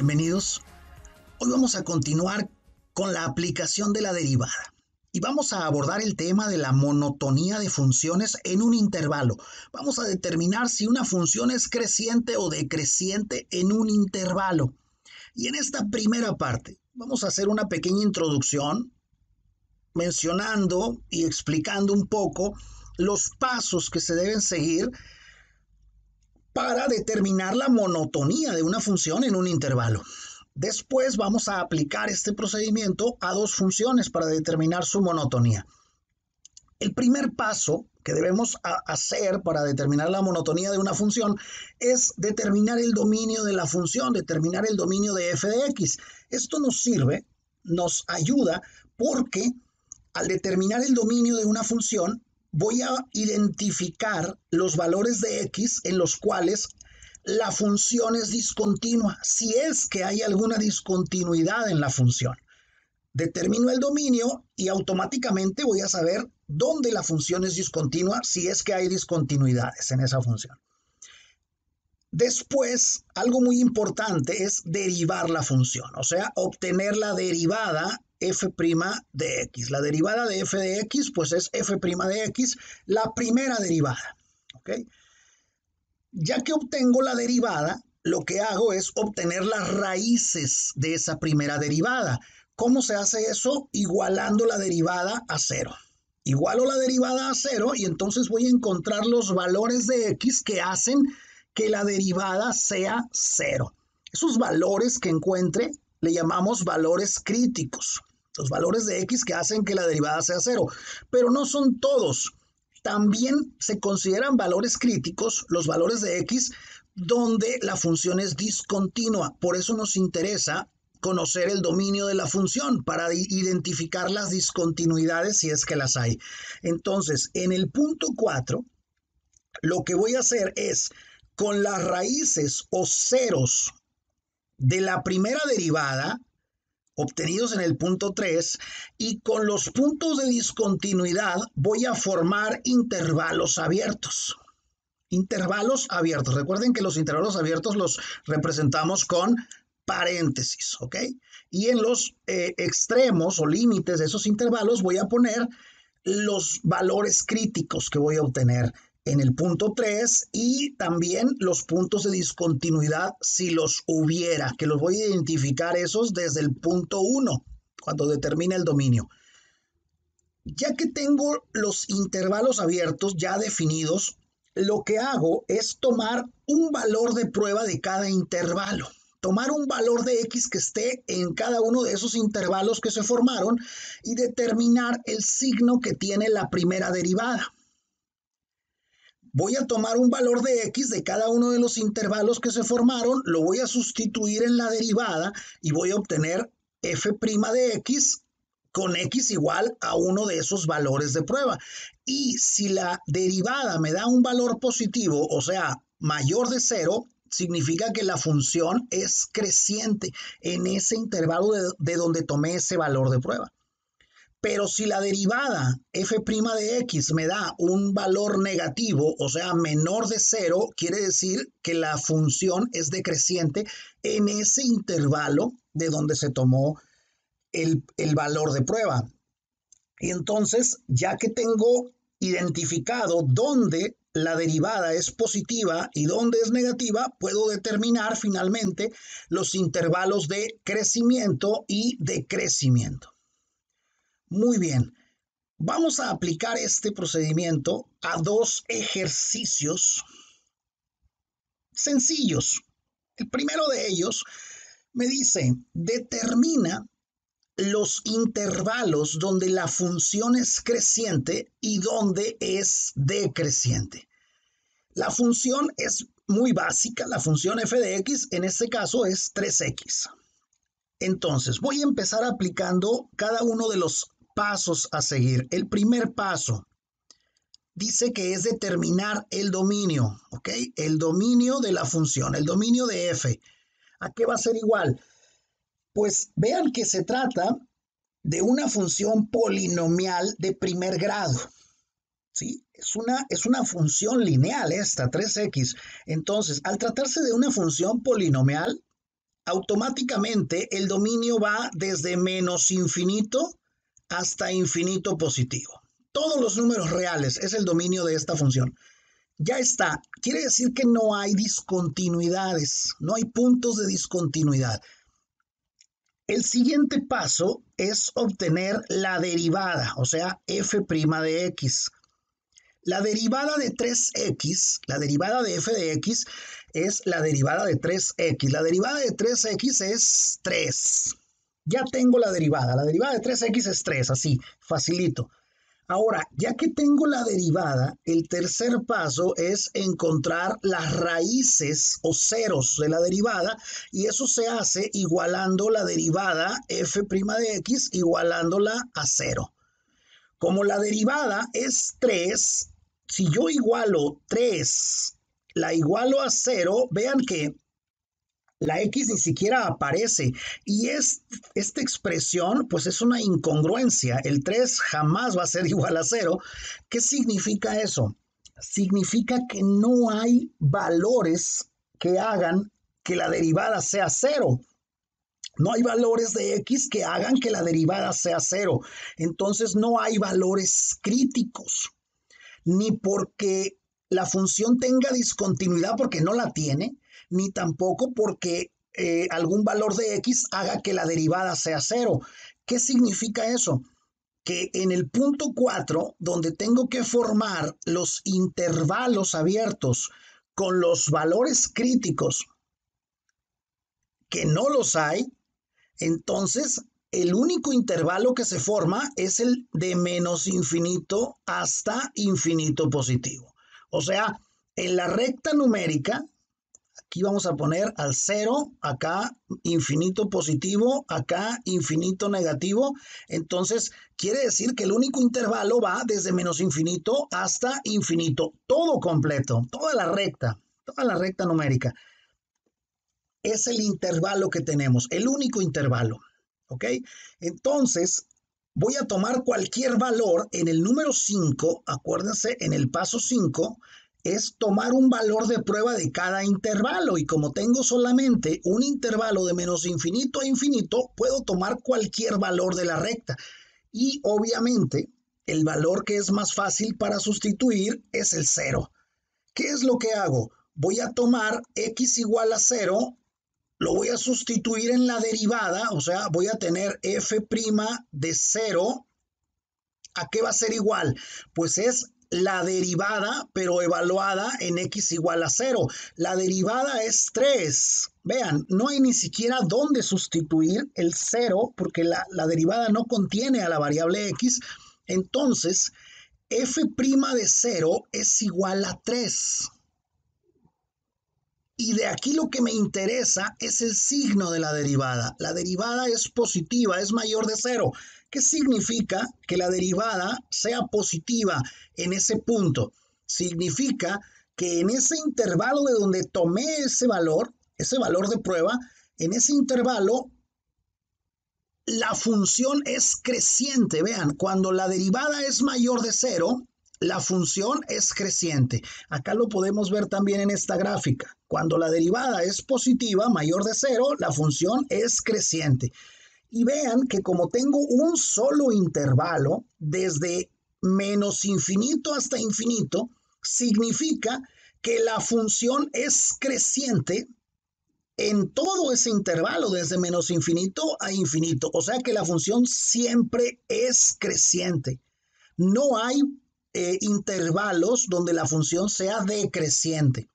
Bienvenidos. Hoy vamos a continuar con la aplicación de la derivada y vamos a abordar el tema de la monotonía de funciones en un intervalo. Vamos a determinar si una función es creciente o decreciente en un intervalo. Y en esta primera parte vamos a hacer una pequeña introducción mencionando y explicando un poco los pasos que se deben seguir para determinar la monotonía de una función en un intervalo. Después vamos a aplicar este procedimiento a dos funciones para determinar su monotonía. El primer paso que debemos hacer para determinar la monotonía de una función es determinar el dominio de la función, determinar el dominio de f de x. Esto nos ayuda porque al determinar el dominio de una función, voy a identificar los valores de x en los cuales la función es discontinua, si es que hay alguna discontinuidad en la función. Determino el dominio y automáticamente voy a saber dónde la función es discontinua, si es que hay discontinuidades en esa función. Después, algo muy importante es derivar la función, o sea, obtener la derivada f' de x. La derivada de f de x, pues es f' de x, la primera derivada. ¿Ok? Ya que obtengo la derivada, lo que hago es obtener las raíces de esa primera derivada. ¿Cómo se hace eso? Igualando la derivada a 0. Igualo la derivada a 0 y entonces voy a encontrar los valores de x que hacen que la derivada sea 0. Esos valores que encuentre le llamamos valores críticos. Los valores de x que hacen que la derivada sea 0. Pero no son todos. También se consideran valores críticos los valores de x donde la función es discontinua. Por eso nos interesa conocer el dominio de la función para identificar las discontinuidades si es que las hay. Entonces, en el punto 4, lo que voy a hacer es, con las raíces o ceros de la primera derivada, obtenidos en el punto 3, y con los puntos de discontinuidad voy a formar intervalos abiertos. Intervalos abiertos. Recuerden que los intervalos abiertos los representamos con paréntesis, ¿ok? Y en los extremos o límites de esos intervalos voy a poner los valores críticos que voy a obtener en el punto 3 y también los puntos de discontinuidad si los hubiera, que los voy a identificar esos desde el punto 1, cuando determine el dominio. Ya que tengo los intervalos abiertos ya definidos, lo que hago es tomar un valor de prueba de cada intervalo. Tomar un valor de x que esté en cada uno de esos intervalos que se formaron y determinar el signo que tiene la primera derivada. Voy a tomar un valor de x de cada uno de los intervalos que se formaron, lo voy a sustituir en la derivada y voy a obtener f' de x con x igual a uno de esos valores de prueba. Y si la derivada me da un valor positivo, o sea, mayor de 0, significa que la función es creciente en ese intervalo de donde tomé ese valor de prueba. Pero si la derivada f' de x me da un valor negativo, o sea, menor de 0, quiere decir que la función es decreciente en ese intervalo de donde se tomó el valor de prueba. Y entonces, ya que tengo identificado dónde la derivada es positiva y dónde es negativa, puedo determinar finalmente los intervalos de crecimiento y decrecimiento. Muy bien, vamos a aplicar este procedimiento a dos ejercicios sencillos. El primero de ellos me dice, determina los intervalos donde la función es creciente y donde es decreciente. La función es muy básica, la función f de x en este caso es 3x. Entonces voy a empezar aplicando cada uno de los pasos a seguir. El primer paso dice que es determinar el dominio, ¿ok? El dominio de la función, el dominio de f. ¿A qué va a ser igual? Pues vean que se trata de una función polinomial de primer grado, ¿sí? Es una función lineal esta, 3x. Entonces, al tratarse de una función polinomial, automáticamente el dominio va desde menos infinito hasta infinito positivo. Todos los números reales es el dominio de esta función. Ya está. Quiere decir que no hay discontinuidades, no hay puntos de discontinuidad. El siguiente paso es obtener la derivada, o sea, f' de x. La derivada de 3x, la derivada de f de x es la derivada de 3x. La derivada de 3x es 3. Ya tengo la derivada. La derivada de 3x es 3, así, facilito. Ahora, ya que tengo la derivada, el tercer paso es encontrar las raíces o ceros de la derivada y eso se hace igualando la derivada f' de x igualándola a 0. Como la derivada es 3, si yo igualo 3, la igualo a 0, vean que la x ni siquiera aparece y esta expresión pues es una incongruencia. El 3 jamás va a ser igual a 0. ¿Qué significa eso? Significa que no hay valores que hagan que la derivada sea 0. No hay valores de x que hagan que la derivada sea 0. Entonces no hay valores críticos, ni porque la función tenga discontinuidad porque no la tiene, ni tampoco porque algún valor de x haga que la derivada sea 0. ¿Qué significa eso? Que en el punto 4, donde tengo que formar los intervalos abiertos con los valores críticos, que no los hay, entonces el único intervalo que se forma es el de menos infinito hasta infinito positivo. O sea, en la recta numérica, aquí vamos a poner al 0, acá infinito positivo, acá infinito negativo. Entonces, quiere decir que el único intervalo va desde menos infinito hasta infinito. Todo completo, toda la recta numérica. Es el intervalo que tenemos, el único intervalo. ¿Ok? Entonces, voy a tomar cualquier valor en el número 5, acuérdense, en el paso 5, es tomar un valor de prueba de cada intervalo y como tengo solamente un intervalo de menos infinito a infinito, puedo tomar cualquier valor de la recta y obviamente el valor que es más fácil para sustituir es el 0. ¿Qué es lo que hago? Voy a tomar x igual a 0, lo voy a sustituir en la derivada, o sea, voy a tener f' de 0. ¿A qué va a ser igual? Pues es la derivada, pero evaluada en x igual a 0. La derivada es 3. Vean, no hay ni siquiera dónde sustituir el 0, porque la derivada no contiene a la variable x. Entonces, f' de 0 es igual a 3. Y de aquí lo que me interesa es el signo de la derivada. La derivada es positiva, es mayor de 0. ¿Qué significa que la derivada sea positiva en ese punto? Significa que en ese intervalo de donde tomé ese valor de prueba, en ese intervalo la función es creciente. Vean, cuando la derivada es mayor de 0, la función es creciente. Acá lo podemos ver también en esta gráfica. Cuando la derivada es positiva, mayor de 0, la función es creciente. Y vean que como tengo un solo intervalo, desde menos infinito hasta infinito, significa que la función es creciente en todo ese intervalo, desde menos infinito a infinito. O sea que la función siempre es creciente. No hay intervalos donde la función sea decreciente,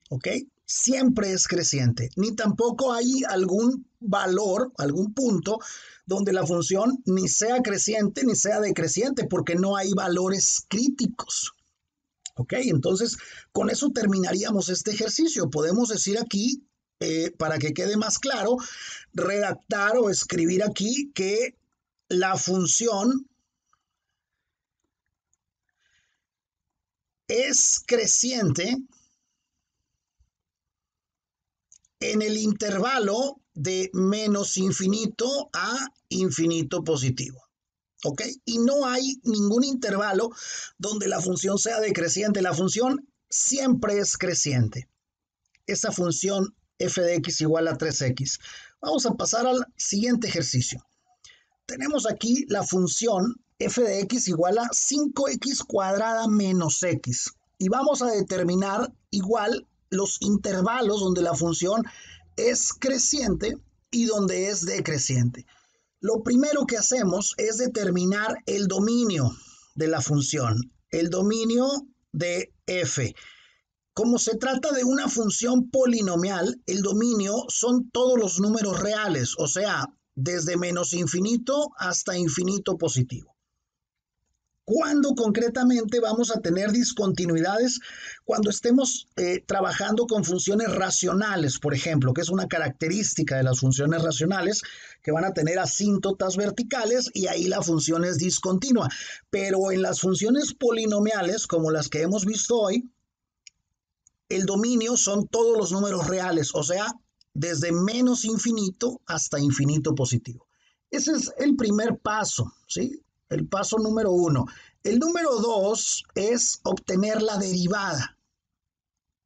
¿ok? Siempre es creciente, ni tampoco hay algún valor, algún punto donde la función ni sea creciente ni sea decreciente, porque no hay valores críticos, ¿ok? Entonces, con eso terminaríamos este ejercicio. Podemos decir aquí, para que quede más claro, redactar o escribir aquí que la función es creciente en el intervalo de menos infinito a infinito positivo. ¿Ok? Y no hay ningún intervalo donde la función sea decreciente. La función siempre es creciente. Esa función f de x igual a 3x. Vamos a pasar al siguiente ejercicio. Tenemos aquí la función f de x igual a 5x cuadrada menos x. Y vamos a determinar igual los intervalos donde la función es creciente y donde es decreciente. Lo primero que hacemos es determinar el dominio de la función, el dominio de f. Como se trata de una función polinomial, el dominio son todos los números reales, o sea, desde menos infinito hasta infinito positivo. ¿Cuándo concretamente vamos a tener discontinuidades? Cuando estemos trabajando con funciones racionales, por ejemplo, que es una característica de las funciones racionales, que van a tener asíntotas verticales y ahí la función es discontinua. Pero en las funciones polinomiales, como las que hemos visto hoy, el dominio son todos los números reales, o sea, desde menos infinito hasta infinito positivo. Ese es el primer paso, ¿sí? El paso número 1. El número 2 es obtener la derivada.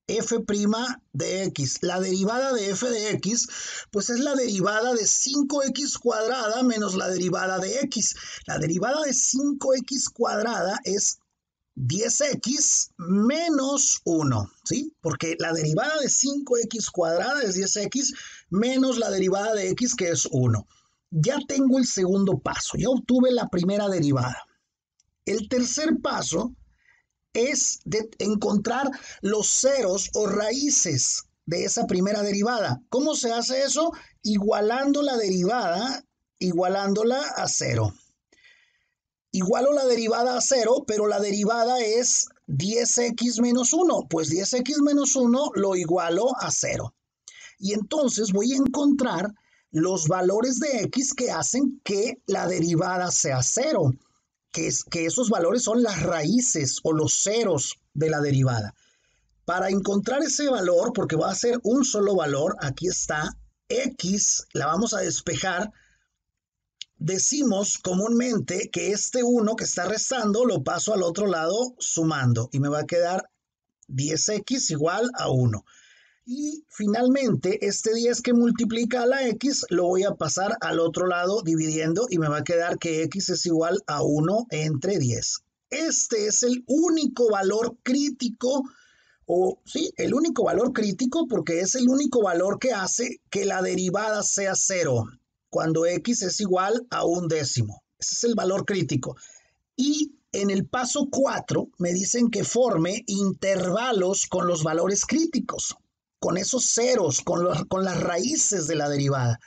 F' de x. La derivada de f de x, pues es la derivada de 5x cuadrada menos la derivada de x. La derivada de 5x cuadrada es 10x menos 1, ¿sí? Porque la derivada de 5x cuadrada es 10x menos la derivada de x, que es 1. Ya tengo el segundo paso, ya obtuve la primera derivada. El tercer paso es de encontrar los ceros o raíces de esa primera derivada. ¿Cómo se hace eso? Igualando la derivada, igualándola a 0. Igualo la derivada a 0, pero la derivada es 10x menos 1. Pues 10x menos 1 lo igualo a 0. Y entonces voy a encontrar los valores de x que hacen que la derivada sea 0. Que esos valores son las raíces o los ceros de la derivada. Para encontrar ese valor, porque va a ser un solo valor, aquí está, x, la vamos a despejar. Decimos comúnmente que este 1 que está restando lo paso al otro lado sumando y me va a quedar 10x igual a 1. Y finalmente este 10 que multiplica a la x lo voy a pasar al otro lado dividiendo y me va a quedar que x es igual a 1 entre 10. Este es el único valor crítico, o sí, el único valor crítico, porque es el único valor que hace que la derivada sea 0. Cuando x es igual a 1/10. Ese es el valor crítico. Y en el paso 4 me dicen que forme intervalos con los valores críticos, con esos ceros, con las raíces de la derivada.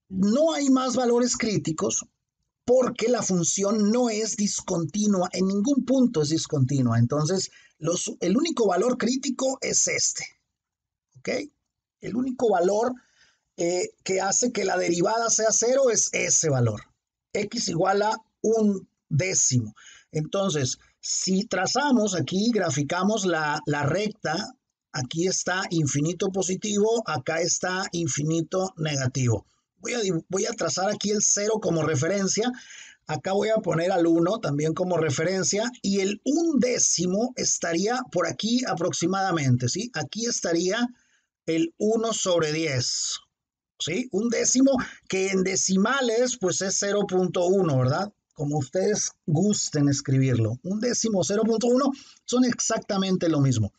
No hay más valores críticos porque la función no es discontinua, en ningún punto es discontinua. Entonces, el único valor crítico es este. ¿Ok? El único valor que hace que la derivada sea 0 es ese valor. X igual a 1/10. Entonces, si trazamos aquí, graficamos la recta, aquí está infinito positivo, acá está infinito negativo. Voy a trazar aquí el 0 como referencia, acá voy a poner al 1 también como referencia y el 1/10 estaría por aquí aproximadamente, ¿sí? Aquí estaría el 1/10. ¿Sí? 1/10 que en decimales pues es 0.1, ¿verdad? Como ustedes gusten escribirlo. 1/10, 0.1 son exactamente lo mismo.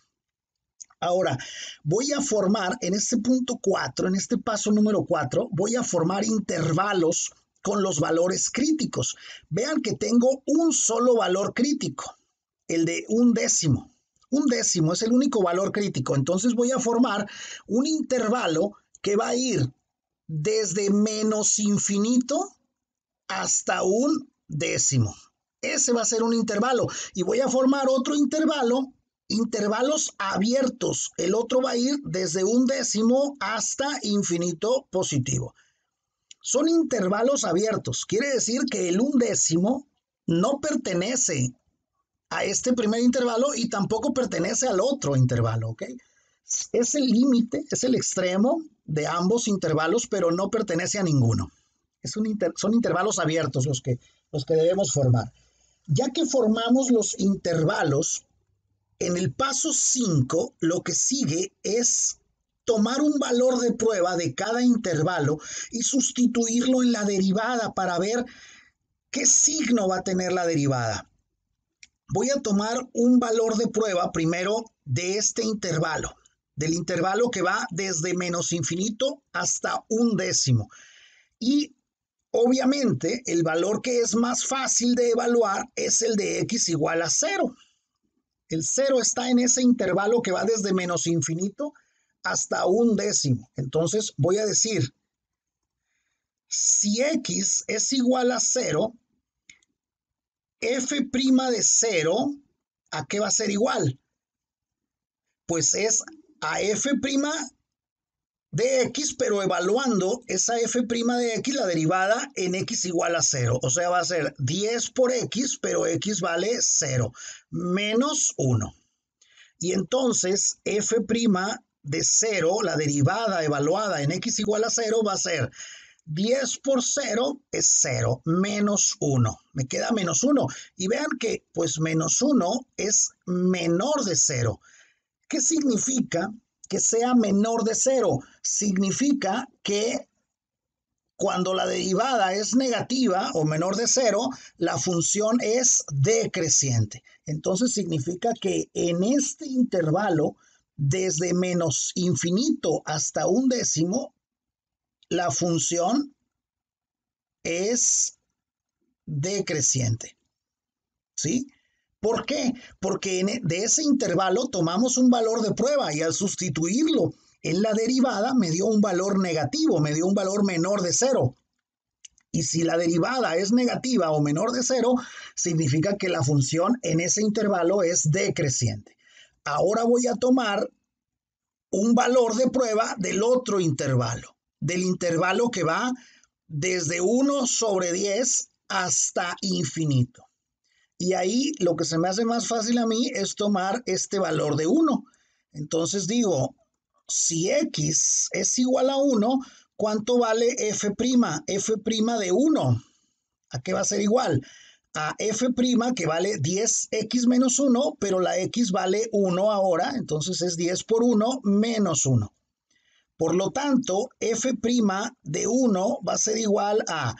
Ahora, voy a formar en este punto 4, en este paso número 4, voy a formar intervalos con los valores críticos. Vean que tengo un solo valor crítico, el de 1/10. 1/10 es el único valor crítico. Entonces voy a formar un intervalo que va a ir desde menos infinito hasta 1/10. Ese va a ser un intervalo. Y voy a formar otro intervalo, intervalos abiertos. El otro va a ir desde 1/10 hasta infinito positivo. Son intervalos abiertos. Quiere decir que el 1/10 no pertenece a este primer intervalo y tampoco pertenece al otro intervalo, ¿ok? Es el límite, es el extremo de ambos intervalos, pero no pertenece a ninguno. Son intervalos abiertos los que debemos formar. Ya que formamos los intervalos, en el paso 5 lo que sigue es tomar un valor de prueba de cada intervalo y sustituirlo en la derivada para ver qué signo va a tener la derivada. Voy a tomar un valor de prueba primero de este intervalo, del intervalo que va desde menos infinito hasta un décimo. Y obviamente el valor que es más fácil de evaluar es el de x igual a 0. El 0 está en ese intervalo que va desde menos infinito hasta un décimo. Entonces voy a decir, si x es igual a 0, f' de 0, ¿a qué va a ser igual? Pues es a f' de x, pero evaluando esa f' de x, la derivada en x igual a 0. O sea, va a ser 10 por x, pero x vale 0, menos 1. Y entonces f' de 0, la derivada evaluada en x igual a 0, va a ser 10 por 0 es 0, menos 1. Me queda menos 1. Y vean que pues menos 1 es menor de 0. ¿Qué significa que sea menor de 0? Significa que cuando la derivada es negativa o menor de 0, la función es decreciente. Entonces significa que en este intervalo, desde menos infinito hasta un décimo, la función es decreciente. ¿Sí? ¿Por qué? Porque de ese intervalo tomamos un valor de prueba y al sustituirlo en la derivada me dio un valor negativo, me dio un valor menor de 0. Y si la derivada es negativa o menor de 0, significa que la función en ese intervalo es decreciente. Ahora voy a tomar un valor de prueba del otro intervalo, del intervalo que va desde 1 sobre 10 hasta infinito. Y ahí lo que se me hace más fácil a mí es tomar este valor de 1. Entonces digo, si x es igual a 1, ¿cuánto vale f'? F' de 1. ¿A qué va a ser igual? A f' que vale 10x menos 1, pero la x vale 1 ahora, entonces es 10 por 1 menos 1. Por lo tanto, f' de 1 va a ser igual a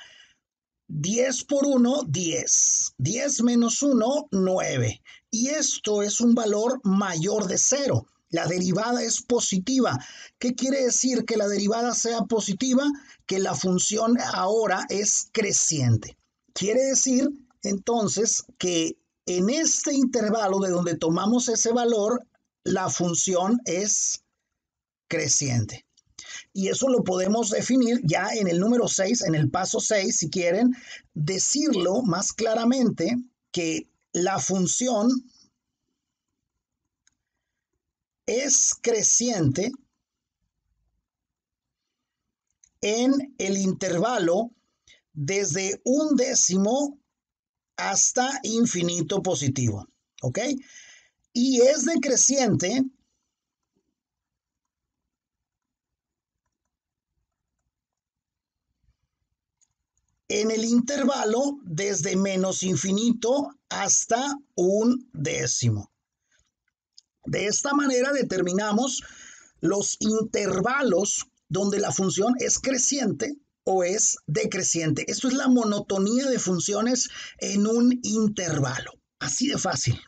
10 por 1, 10. 10 menos 1, 9. Y esto es un valor mayor de 0. La derivada es positiva. ¿Qué quiere decir que la derivada sea positiva? Que la función ahora es creciente. Quiere decir entonces que en este intervalo de donde tomamos ese valor, la función es creciente. Y eso lo podemos definir ya en el número 6, en el paso 6, si quieren, decirlo más claramente que la función es creciente en el intervalo desde un décimo hasta infinito positivo, ¿ok? Y es decreciente en el intervalo desde menos infinito hasta un décimo. De esta manera determinamos los intervalos donde la función es creciente o es decreciente. Esto es la monotonía de funciones en un intervalo. Así de fácil.